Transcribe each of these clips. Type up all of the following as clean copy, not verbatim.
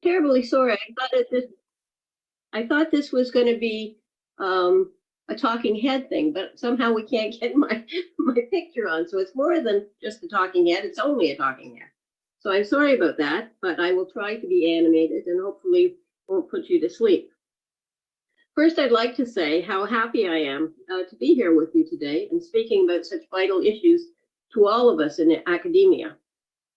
terribly sorry. I thought this was going to be a talking head thing, but somehow we can't get my picture on. So it's more than just a talking head. It's only a talking head. So I'm sorry about that, but I will try to be animated and hopefully won't put you to sleep. First, I'd like to say how happy I am to be here with you today and speaking about such vital issues to all of us in academia.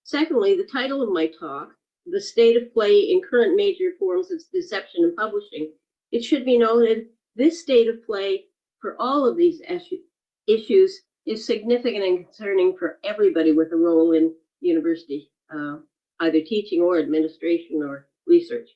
Secondly, the title of my talk, The State of Play in Current Major Forms of Deception in Publishing. It should be noted, this state of play for all of these issues is significant and concerning for everybody with a role in university, either teaching or administration or research.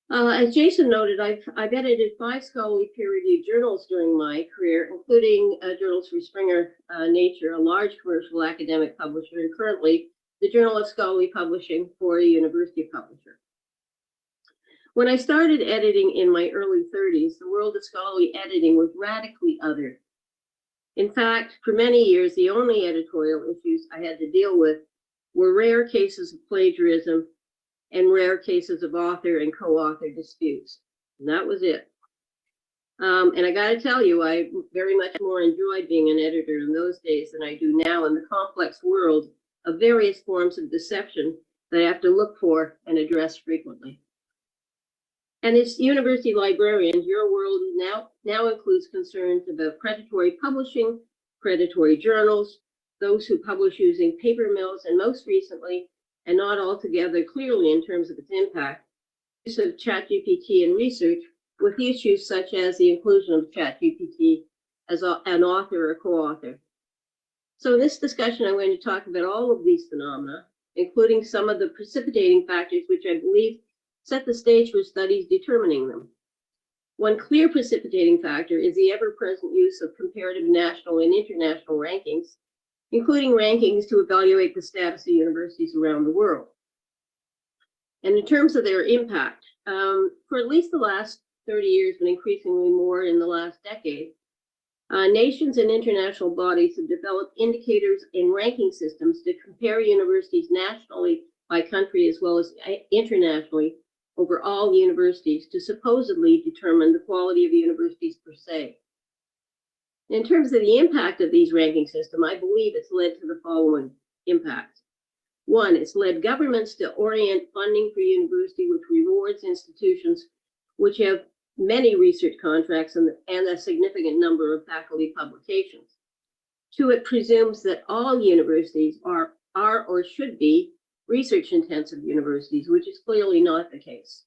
As Jason noted, I've edited 5 scholarly peer-reviewed journals during my career, including journals for Springer Nature, a large commercial academic publisher, and currently the Journal of Scholarly Publishing for a university publisher. When I started editing in my early 30s, the world of scholarly editing was radically other. In fact, for many years, the only editorial issues I had to deal with were rare cases of plagiarism and rare cases of author and co-author disputes. And that was it. And I got to tell you, I very much more enjoyed being an editor in those days than I do now in the complex world of various forms of deception that I have to look for and address frequently. And as university librarians, your world now includes concerns about predatory publishing, predatory journals, those who publish using paper mills, and most recently, and not altogether clearly in terms of its impact, use of ChatGPT in research with issues such as the inclusion of ChatGPT as an author or co-author. So in this discussion, I'm going to talk about all of these phenomena, including some of the precipitating factors which I believe set the stage for studies determining them. One clear precipitating factor is the ever-present use of comparative national and international rankings, including rankings to evaluate the status of universities around the world. And in terms of their impact, for at least the last 30 years, but increasingly more in the last decade, nations and international bodies have developed indicators and ranking systems to compare universities nationally by country as well as internationally over all universities to supposedly determine the quality of universities per se. In terms of the impact of these ranking systems, I believe it's led to the following impacts. One, it's led governments to orient funding for university, which rewards institutions which have many research contracts and a significant number of faculty publications. Two, it presumes that all universities are or should be research-intensive universities, which is clearly not the case.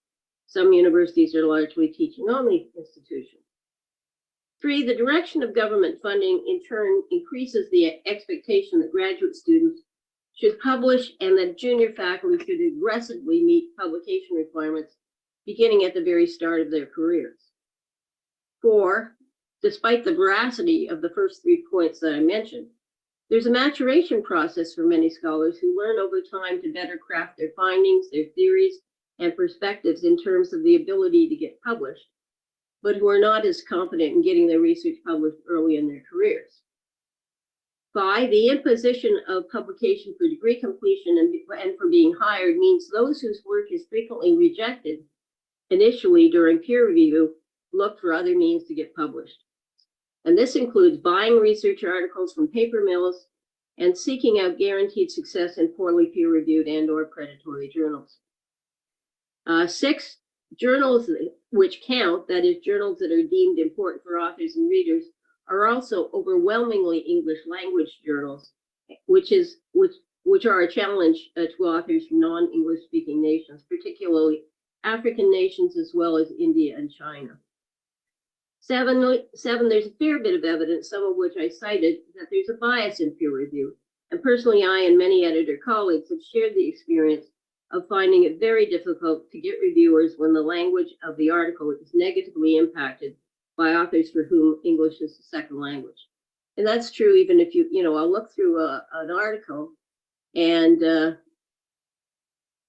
Some universities are largely teaching-only institutions. 3, the direction of government funding in turn increases the expectation that graduate students should publish and that junior faculty should aggressively meet publication requirements beginning at the very start of their careers. 4, despite the veracity of the first 3 points that I mentioned, there's a maturation process for many scholars who learn over time to better craft their findings, their theories, and perspectives in terms of the ability to get published, but who are not as confident in getting their research published early in their careers. 5, the imposition of publication for degree completion and for being hired means those whose work is frequently rejected initially during peer review look for other means to get published. And this includes buying research articles from paper mills and seeking out guaranteed success in poorly peer-reviewed and/or predatory journals. 6, journals which count, that is, journals that are deemed important for authors and readers, are also overwhelmingly English language journals, which are a challenge to authors from non-English speaking nations, particularly African nations as well as India and China. 7, there's a fair bit of evidence, some of which I cited, that there's a bias in peer review. And personally, I and many editor colleagues have shared the experience of finding it very difficult to get reviewers when the language of the article is negatively impacted by authors for whom English is a second language. And that's true even if I'll look through an article and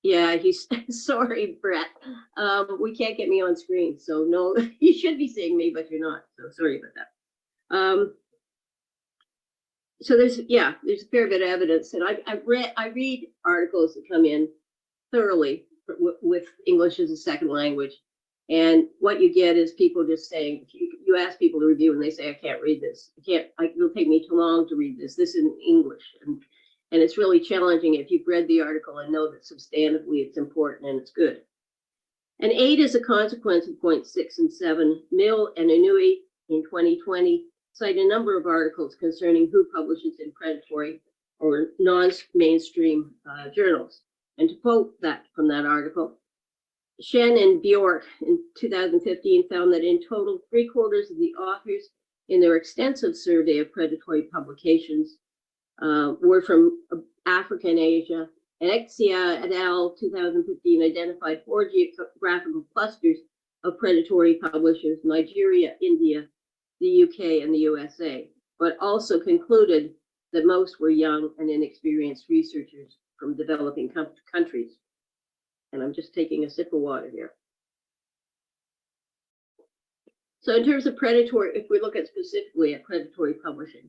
yeah, he's sorry, Brett. We can't get me on screen, so no, you should be seeing me, but you're not. So sorry about that. So there's a fair bit of evidence, and I read articles that come in thoroughly with English as a second language. And what you get is people just saying, you ask people to review and they say, I can't read this. It'll take me too long to read this. This isn't English. And it's really challenging if you've read the article and know that substantively it's important and it's good. And 8 is a consequence of points 6 and 7. Mill and Inouye in 2020 cite a number of articles concerning who publishes in predatory or non-mainstream journals. And to quote that from that article, Shen and Bjork in 2015 found that in total, 3/4 of the authors in their extensive survey of predatory publications were from Africa and Asia. And Exia et al. 2015 identified 4 geographical clusters of predatory publishers: Nigeria, India, the UK, and the USA, but also concluded that most were young and inexperienced researchers from developing countries. And I'm just taking a sip of water here. So in terms of predatory, if we look at specifically at predatory publishing,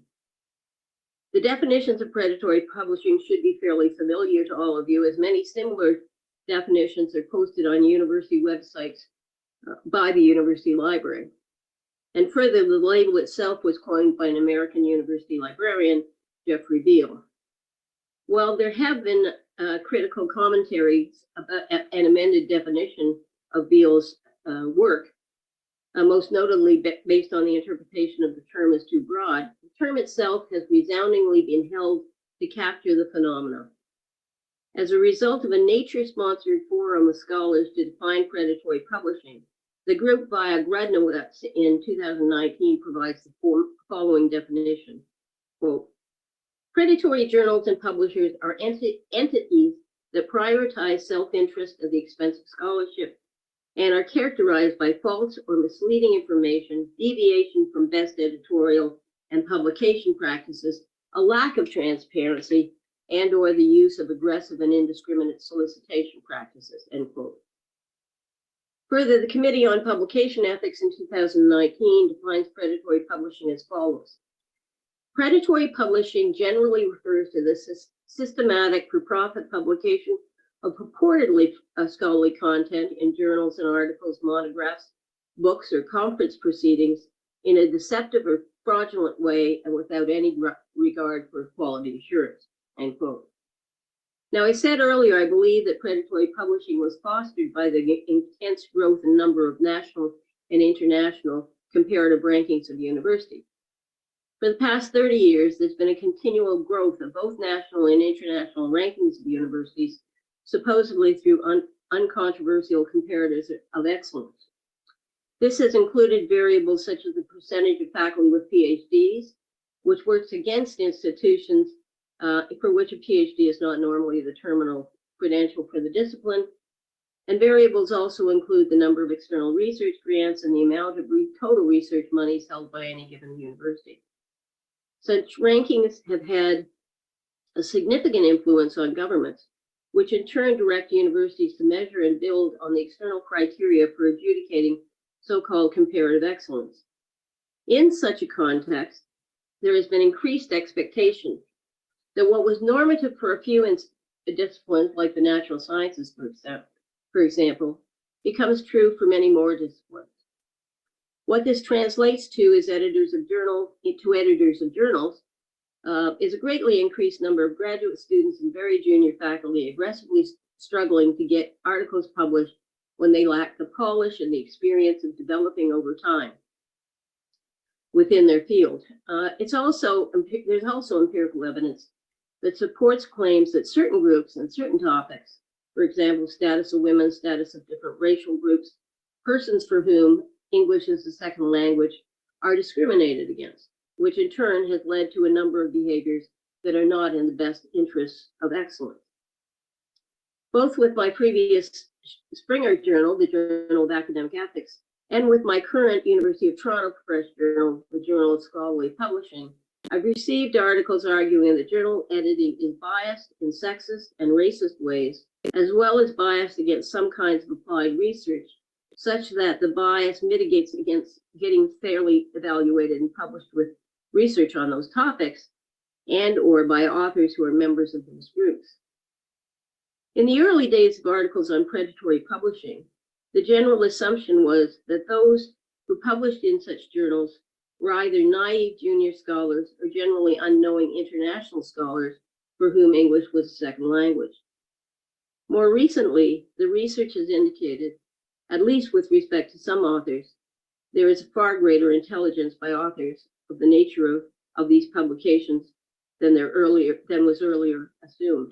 the definitions of predatory publishing should be fairly familiar to all of you, as many similar definitions are posted on university websites by the university library. And further, the label itself was coined by an American university librarian, Jeffrey Beal. While there have been critical commentaries about an amended definition of Beal's work, most notably based on the interpretation of the term as too broad, the term itself has resoundingly been held to capture the phenomena. As a result of a nature-sponsored forum of scholars to define predatory publishing, the group via Grudnowitz in 2019 provides the following definition. Quote, predatory journals and publishers are entities that prioritize self-interest at the expense of scholarship and are characterized by false or misleading information, deviation from best editorial and publication practices, a lack of transparency, and or the use of aggressive and indiscriminate solicitation practices, end quote. Further, the Committee on Publication Ethics in 2019 defines predatory publishing as follows. Predatory publishing generally refers to the systematic for-profit publication of purportedly scholarly content in journals and articles, monographs, books, or conference proceedings in a deceptive or fraudulent way and without any regard for quality assurance, end quote. Now, I said earlier, I believe that predatory publishing was fostered by the intense growth in number of national and international comparative rankings of universities. For the past 30 years, there's been a continual growth of both national and international rankings of universities, supposedly through uncontroversial comparators of excellence. This has included variables such as the percentage of faculty with PhDs, which works against institutions for which a PhD is not normally the terminal credential for the discipline. And variables also include the number of external research grants and the amount of total research monies held by any given university. Such rankings have had a significant influence on governments, which in turn direct universities to measure and build on the external criteria for adjudicating so-called comparative excellence. In such a context, there has been increased expectation that what was normative for a few disciplines, like the natural sciences, for example, becomes true for many more disciplines. What this translates to is editors of journals is a greatly increased number of graduate students and very junior faculty aggressively struggling to get articles published when they lack the polish and the experience of developing over time within their field. There's also empirical evidence that supports claims that certain groups and certain topics, for example, status of women, status of different racial groups, persons for whom English is a second language, are discriminated against, which in turn has led to a number of behaviors that are not in the best interests of excellence. Both with my previous Springer journal, the Journal of Academic Ethics, and with my current University of Toronto Press journal, the Journal of Scholarly Publishing, I've received articles arguing that journal editing is biased in sexist and racist ways, as well as biased against some kinds of applied research, such that the bias mitigates against getting fairly evaluated and published with research on those topics and or by authors who are members of those groups. In the early days of articles on predatory publishing, the general assumption was that those who published in such journals were either naive junior scholars or generally unknowing international scholars for whom English was a second language. More recently, the research has indicated, at least with respect to some authors, there is a far greater intelligence by authors of the nature of these publications than was earlier assumed.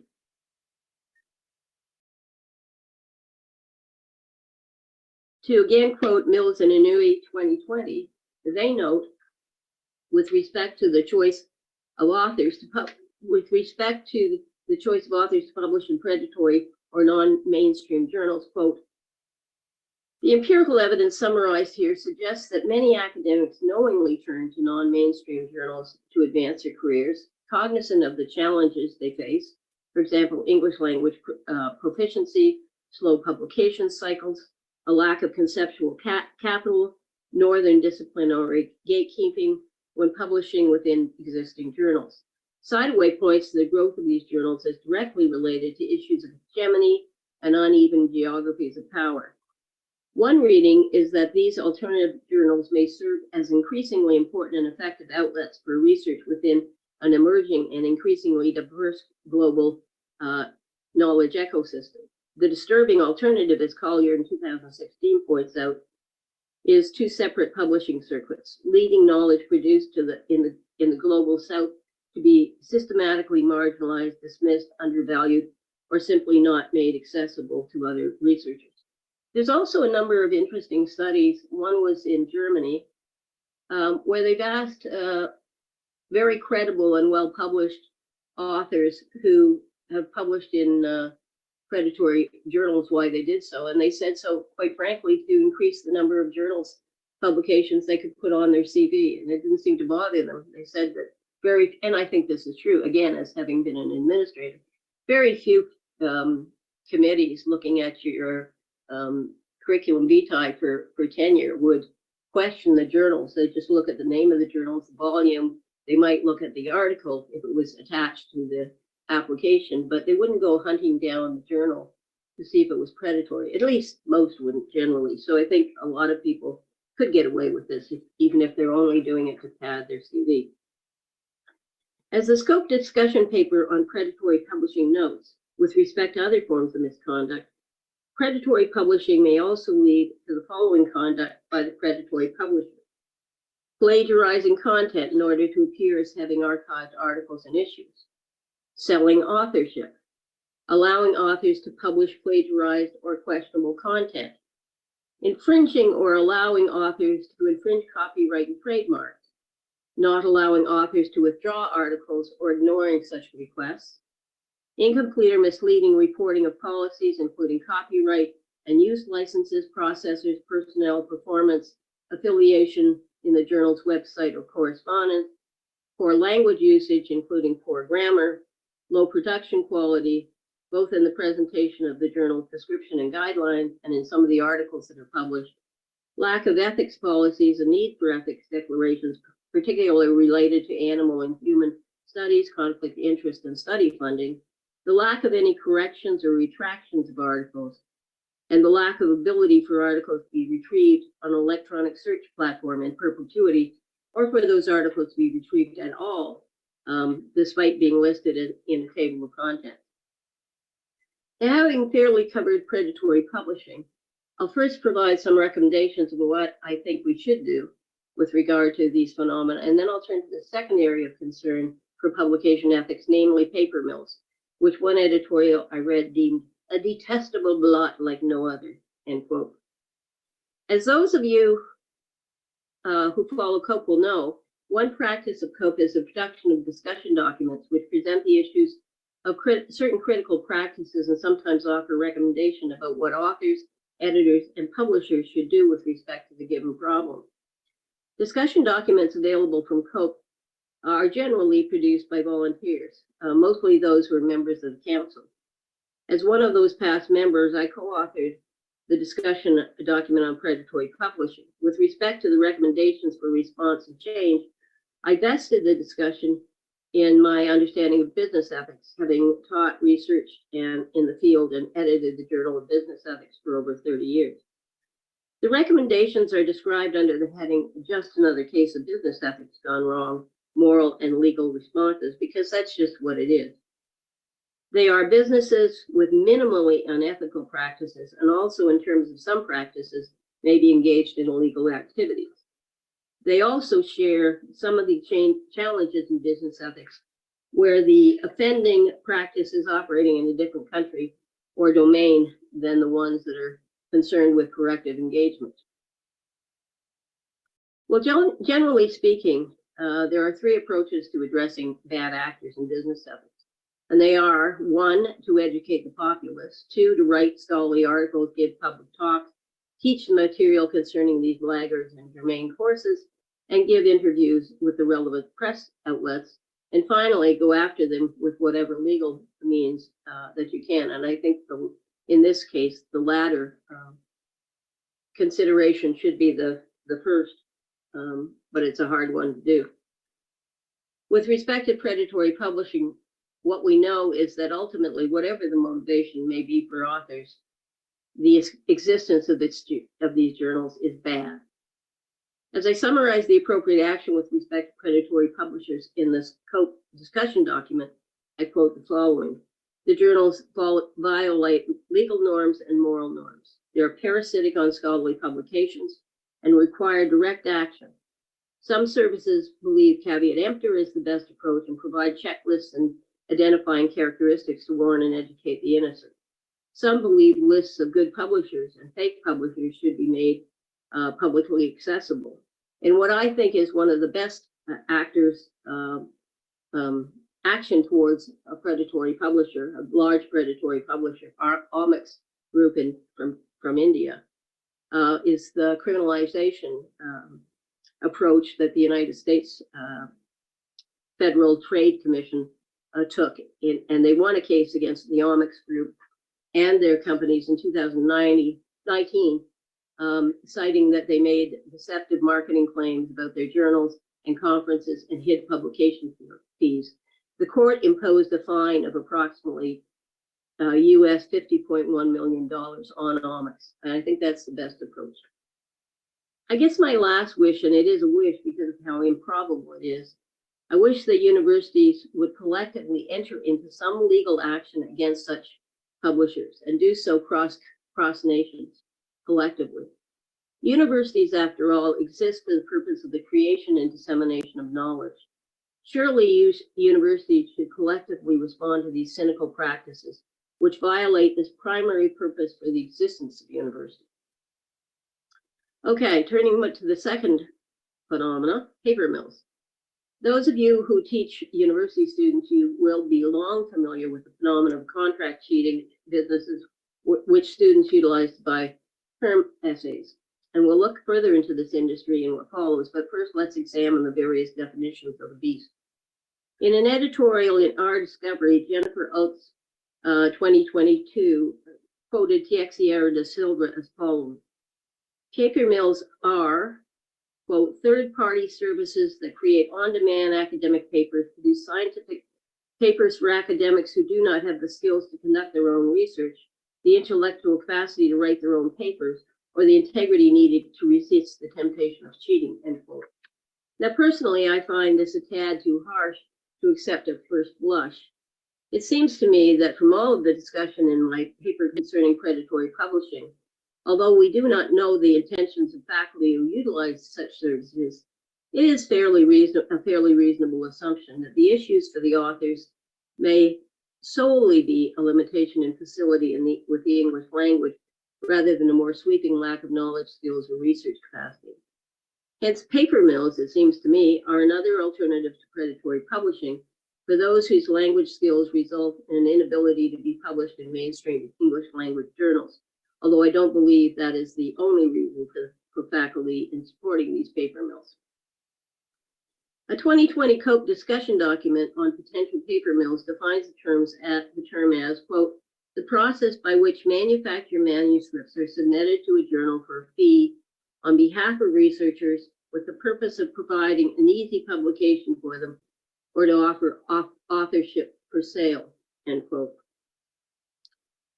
To again quote Mills and Inouye 2020, they note, with respect to the choice of authors to publish in predatory or non-mainstream journals, quote, the empirical evidence summarized here suggests that many academics knowingly turn to non-mainstream journals to advance their careers, cognizant of the challenges they face, for example, English language proficiency, slow publication cycles, a lack of conceptual capital, northern disciplinary gatekeeping when publishing within existing journals. Sideway points to the growth of these journals as directly related to issues of hegemony and uneven geographies of power. One reading is that these alternative journals may serve as increasingly important and effective outlets for research within an emerging and increasingly diverse global knowledge ecosystem. The disturbing alternative, as Collier in 2016 points out, is two separate publishing circuits, leading knowledge produced in the global south to be systematically marginalized, dismissed, undervalued, or simply not made accessible to other researchers. There's also a number of interesting studies. One was in Germany, where they've asked very credible and well-published authors who have published in predatory journals why they did so. And they said so, quite frankly, to increase the number of journals publications they could put on their CV. And it didn't seem to bother them. They said that and I think this is true, again, as having been an administrator, very few committees looking at your curriculum vitae for tenure would question the journals. They just look at the name of the journals, the volume. They might look at the article if it was attached to the application, but they wouldn't go hunting down the journal to see if it was predatory. At least most wouldn't generally. So I think a lot of people could get away with this, even if they're only doing it to pad their CV. As the scope discussion paper on predatory publishing notes, with respect to other forms of misconduct, predatory publishing may also lead to the following conduct by the predatory publisher: plagiarizing content in order to appear as having archived articles and issues, selling authorship, allowing authors to publish plagiarized or questionable content, infringing or allowing authors to infringe copyright and trademarks, not allowing authors to withdraw articles or ignoring such requests, incomplete or misleading reporting of policies, including copyright and use licenses, processors, personnel, performance, affiliation in the journal's website or correspondence, poor language usage, including poor grammar, low production quality, both in the presentation of the journal's description and guidelines and in some of the articles that are published, lack of ethics policies and need for ethics declarations, particularly related to animal and human studies, conflict of interest, and study funding, the lack of any corrections or retractions of articles, and the lack of ability for articles to be retrieved on an electronic search platform in perpetuity, or for those articles to be retrieved at all, despite being listed in a table of contents. Now, having fairly covered predatory publishing, I'll first provide some recommendations of what I think we should do with regard to these phenomena, and then I'll turn to the second area of concern for publication ethics, namely paper mills, which one editorial I read deemed a detestable blot like no other, end quote. As those of you who follow COPE will know, one practice of COPE is the production of discussion documents which present the issues of certain critical practices and sometimes offer recommendation about what authors, editors, and publishers should do with respect to the given problem. Discussion documents available from COPE are generally produced by volunteers, mostly those who are members of the council. As one of those past members, I co-authored the discussion document on predatory publishing. With respect to the recommendations for response and change, I vested the discussion in my understanding of business ethics, having taught, researched, and in the field and edited the Journal of Business Ethics for over 30 years. The recommendations are described under the heading, Just Another Case of Business Ethics Gone Wrong, Moral and Legal Responses, because that's just what it is. They are businesses with minimally unethical practices, and also in terms of some practices, may be engaged in illegal activities. They also share some of the challenges in business ethics, where the offending practice is operating in a different country or domain than the ones that are concerned with corrective engagement. Well, generally speaking, there are three approaches to addressing bad actors in business ethics. And they are, one, to educate the populace, two, to write scholarly articles, give public talks, teach the material concerning these laggards and germane courses, and give interviews with the relevant press outlets, and finally, go after them with whatever legal means that you can. And I think in this case, the latter consideration should be the first, but it's a hard one to do. With respect to predatory publishing, what we know is that ultimately, whatever the motivation may be for authors, the existence of these journals is bad. As I summarize the appropriate action with respect to predatory publishers in this COPE discussion document, I quote the following: the journals violate legal norms and moral norms. They are parasitic on scholarly publications and require direct action. Some services believe caveat emptor is the best approach and provide checklists and identifying characteristics to warn and educate the innocent. Some believe lists of good publishers and fake publishers should be made publicly accessible. And what I think is one of the best actors action towards a predatory publisher, a large predatory publisher, our Omics group from India, is the criminalization approach that the United States Federal Trade Commission took, and they won a case against the Omics group and their companies in 2019, citing that they made deceptive marketing claims about their journals and conferences and hid publication fees. The court imposed a fine of approximately US $50.1 million on Omics, and I think that's the best approach. I guess my last wish, and it is a wish because of how improbable it is, I wish that universities would collectively enter into some legal action against such publishers and do so cross nations collectively. Universities, after all, exist for the purpose of the creation and dissemination of knowledge. Surely universities should collectively respond to these cynical practices, which violate this primary purpose for the existence of universities. Okay, turning to the second phenomena, paper mills. Those of you who teach university students, you will be long familiar with the phenomenon of contract cheating businesses, which students utilize to buy term essays. And we'll look further into this industry and what follows, but first let's examine the various definitions of the beast. In an editorial in Our Discovery, Jennifer Oates, 2022, quoted Teixeira da Silva as follows: paper mills are, quote, third-party services that create on-demand academic papers, produce scientific papers for academics who do not have the skills to conduct their own research, the intellectual capacity to write their own papers, or the integrity needed to resist the temptation of cheating, end quote. Now, personally, I find this a tad too harsh to accept at first blush. It seems to me that from all of the discussion in my paper concerning predatory publishing, although we do not know the intentions of faculty who utilize such services, it is a fairly reasonable assumption that the issues for the authors may solely be a limitation in facility with the English language, rather than a more sweeping lack of knowledge, skills, or research capacity. Hence, paper mills, it seems to me, are another alternative to predatory publishing for those whose language skills result in an inability to be published in mainstream English language journals, although I don't believe that is the only reason for faculty in supporting these paper mills. A 2020 COPE discussion document on potential paper mills defines the term as, quote, the process by which manufactured manuscripts are submitted to a journal for a fee on behalf of researchers with the purpose of providing an easy publication for them or to offer authorship for sale, end quote.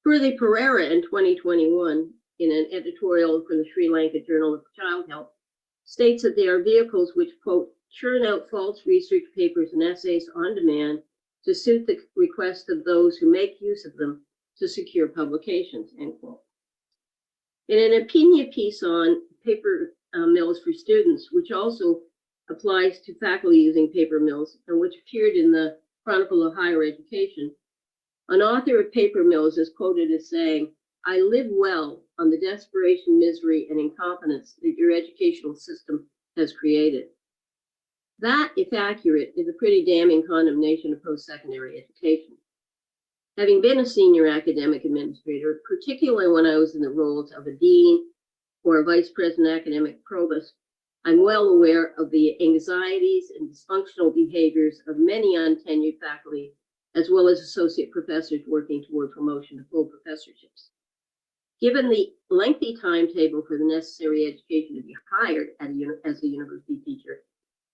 Further, Pereira in 2021, in an editorial from the Sri Lanka Journal of Child Health, states that there are vehicles which, quote, churn out false research papers and essays on demand to suit the request of those who make use of them to secure publications, end quote. In an opinion piece on paper mills for students, which also applies to faculty using paper mills and which appeared in the Chronicle of Higher Education, an author of Paper Mills is quoted as saying, "I live well on the desperation, misery, and incompetence that your educational system has created." That, if accurate, is a pretty damning condemnation of post-secondary education. Having been a senior academic administrator, particularly when I was in the roles of a dean or a vice president academic provost, I'm well aware of the anxieties and dysfunctional behaviors of many untenured faculty, as well as associate professors working toward promotion to full professorships. Given the lengthy timetable for the necessary education to be hired as a university teacher,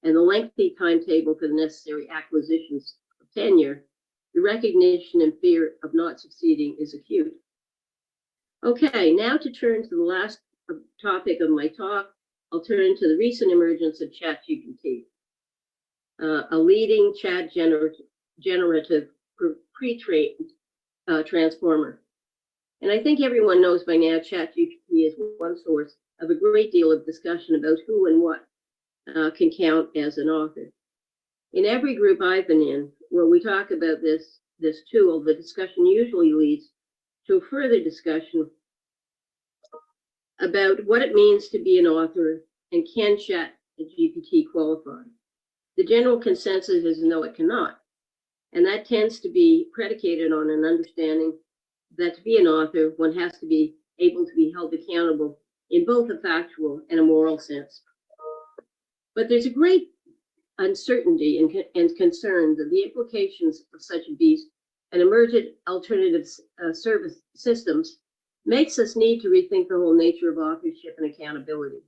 and the lengthy timetable for the necessary acquisitions of tenure, the recognition and fear of not succeeding is acute. Okay, now to turn to the last topic of my talk, I'll turn to the recent emergence of ChatGPT, a leading chat generative pre-trained transformer. And I think everyone knows by now ChatGPT is one source of a great deal of discussion about who and what can count as an author. In every group I've been in where we talk about this tool, the discussion usually leads to a further discussion about what it means to be an author and can ChatGPT qualify. The general consensus is no, it cannot. And that tends to be predicated on an understanding that to be an author, one has to be able to be held accountable in both a factual and a moral sense. But there's a great uncertainty and concern that the implications of such a beast and emergent alternative service systems makes us need to rethink the whole nature of authorship and accountability.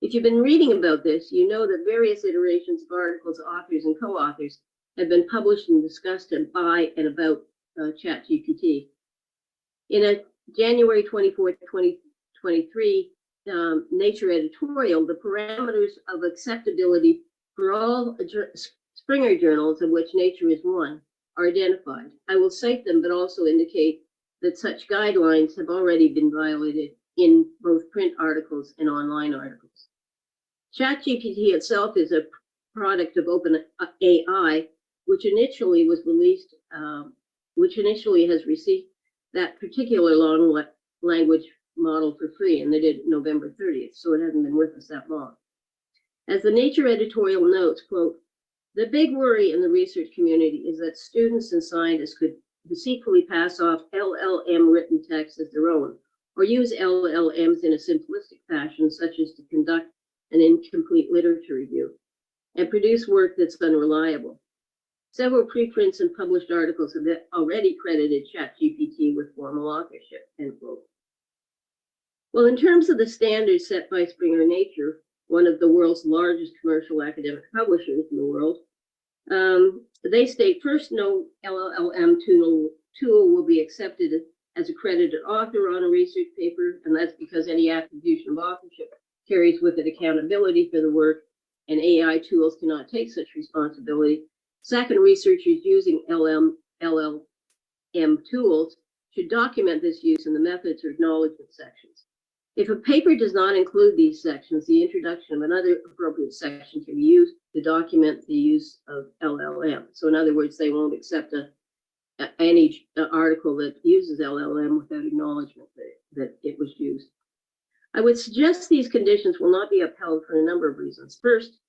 If you've been reading about this, you know that various iterations of articles, authors, and co-authors have been published and discussed by and about ChatGPT. In a January 24, 2023 Nature editorial, the parameters of acceptability for all Springer journals, of which Nature is one, are identified. I will cite them, but also indicate that such guidelines have already been violated in both print articles and online articles. ChatGPT itself is a product of OpenAI, which initially has received that particular long language model for free, and they did it November 30th, so it hasn't been with us that long. As the Nature editorial notes, quote, "The big worry in the research community is that students and scientists could deceitfully pass off LLM written text as their own, or use LLMs in a simplistic fashion, such as to conduct an incomplete literature review, and produce work that's unreliable. Several preprints and published articles have already credited ChatGPT with formal authorship," end quote. Well, in terms of the standards set by Springer Nature, one of the world's largest commercial academic publishers in the world, they state, first, no LLM tool will be accepted as a credited author on a research paper, and that's because any attribution of authorship carries with it accountability for the work, and AI tools cannot take such responsibility. Second, researchers using LLM tools should document this use in the methods or acknowledgement sections. If a paper does not include these sections, the introduction of another appropriate section can be used to document the use of LLM. So in other words, they won't accept any article that uses LLM without acknowledgement that it was used. I would suggest these conditions will not be upheld for a number of reasons. First,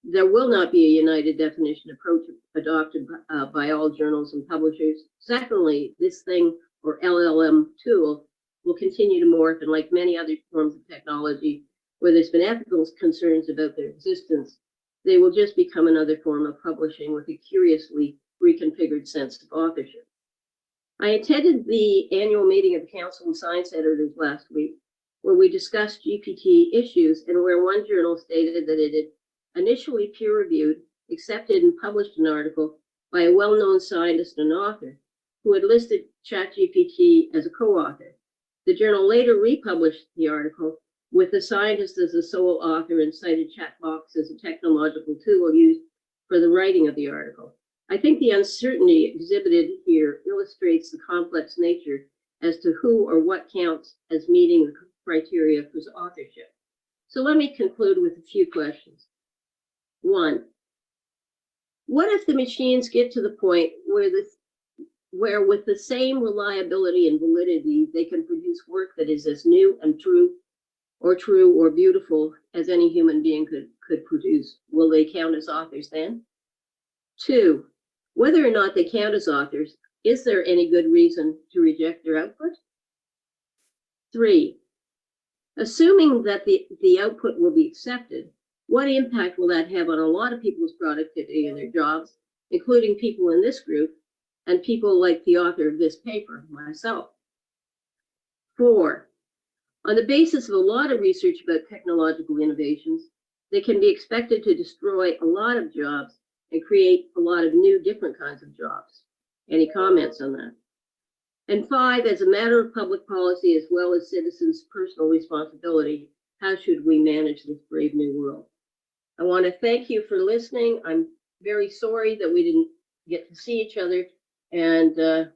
there will not be a united definition approach adopted by all journals and publishers. Secondly, this thing, or LLM tool, will continue to morph, and like many other forms of technology where there's been ethical concerns about their existence, they will just become another form of publishing with a curiously reconfigured sense of authorship. I attended the annual meeting of the Council of Science Editors last week, where we discussed GPT issues and where one journal stated that it had initially peer-reviewed accepted and published an article by a well-known scientist and author who had listed ChatGPT as a co-author. The journal later republished the article with the scientist as the sole author and cited Chatbox as a technological tool used for the writing of the article. I think the uncertainty exhibited here illustrates the complex nature as to who or what counts as meeting the criteria for authorship. So let me conclude with a few questions. 1, what if the machines get to the point where with the same reliability and validity, they can produce work that is as new and true or beautiful as any human being could produce? Will they count as authors then? 2, whether or not they count as authors, is there any good reason to reject their output? 3, assuming that the output will be accepted, what impact will that have on a lot of people's productivity in their jobs, including people in this group and people like the author of this paper, myself? 4, on the basis of a lot of research about technological innovations, they can be expected to destroy a lot of jobs and create a lot of new, different kinds of jobs. Any comments on that? And 5, as a matter of public policy as well as citizens' personal responsibility, how should we manage this brave new world? I want to thank you for listening. I'm very sorry that we didn't get to see each other, and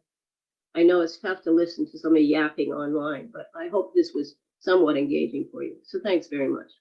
I know it's tough to listen to somebody yapping online, but I hope this was somewhat engaging for you. So thanks very much.